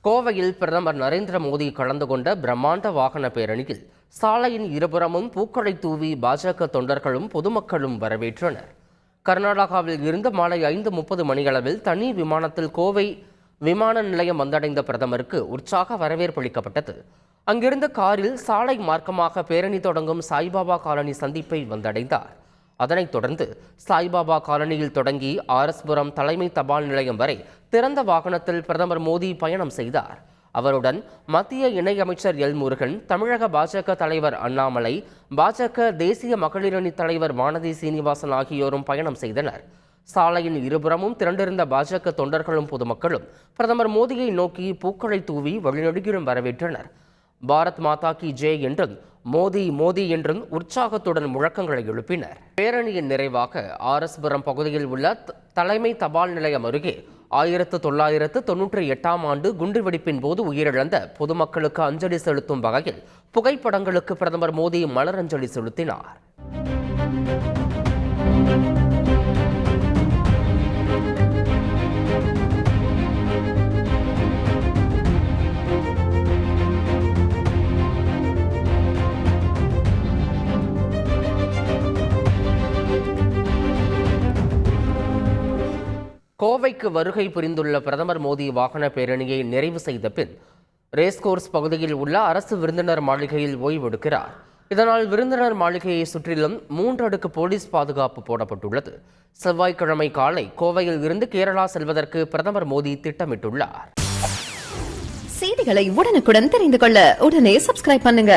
கோவையில் பிரதமர் நரேந்திர மோடி கலந்து கொண்ட பிரம்மாண்ட வாகன பேரணியில் சாலையின் இருபுறமும் பூக்களை தூவி பாஜக தொண்டர்களும் பொதுமக்களும் வரவேற்றனர். கர்நாடகாவில் இருந்து மாலை 5:30 மணியளவில் தனி விமானத்தில் கோவை விமான நிலையம் வந்தடைந்த பிரதமருக்கு உற்சாக வரவேற்பு அளிக்கப்பட்டது. அங்கிருந்து காரில் சாலை மார்க்கமாக பேரணி தொடங்கும் சாய்பாபா காலனி சந்திப்பை வந்தடைந்தார். அதனைத் தொடர்ந்து சாய்பாபா காலனியில் தொடங்கி ஆர்எஸ்புரம் தலைமை தபால் நிலையம் வரை திறந்த வாகனத்தில் பிரதமர் மோடி பயணம் செய்தார். அவருடன் மத்திய இணையமைச்சர் எல் முருகன், தமிழக பாஜக தலைவர் அண்ணாமலை, பாஜக தேசிய மகளிரணி தலைவர் வானதி சீனிவாசன் ஆகியோரும் பயணம் செய்தனர். சாலையின் இருபுறமும் திரண்டிருந்த பாஜக தொண்டர்களும் பொதுமக்களும் பிரதமர் மோடியை நோக்கி பூக்களை தூவி வழிநெடுகிலும் வரவேற்றனர். பாரத் மாதா கி ஜெய் என்றும் மோடி மோடி என்றும் உற்சாகத்துடன் முழக்கங்களை எழுப்பினர். பேரணியின் நிறைவாக ஆர்எஸ்புரம் பகுதியில் உள்ள தலைமை தபால் நிலையம் அருகே 1998ஆம் ஆண்டு குண்டுவெடிப்பின் போது உயிரிழந்த பொதுமக்களுக்கு அஞ்சலி செலுத்தும் வகையில் புகைப்படங்களுக்கு பிரதமர் மோடி மலரஞ்சலி செலுத்தினார். கோவைக்கு வருகை புரிந்துள்ள பிரதமர் மோடி வாகன பேரணியை நிறைவு செய்த பின் ரேஸ்கோர்ஸ் பகுதியில் உள்ள அரசு விருந்தினர் மாளிகையில் ஓய்வெடுக்கிறார். இதனால் விருந்தினர் மாளிகையை சுற்றிலும் 3 அடுக்கு போலீஸ் பாதுகாப்பு போடப்பட்டுள்ளது. செவ்வாய்க்கிழமை காலை கோவையில் இருந்து கேரளா செல்வதற்கு பிரதமர் மோடி திட்டமிட்டுள்ளார். செய்திகளை உடனுக்குடன் தெரிந்து கொள்ள உடனே சப்ஸ்கிரைப் பண்ணுங்க.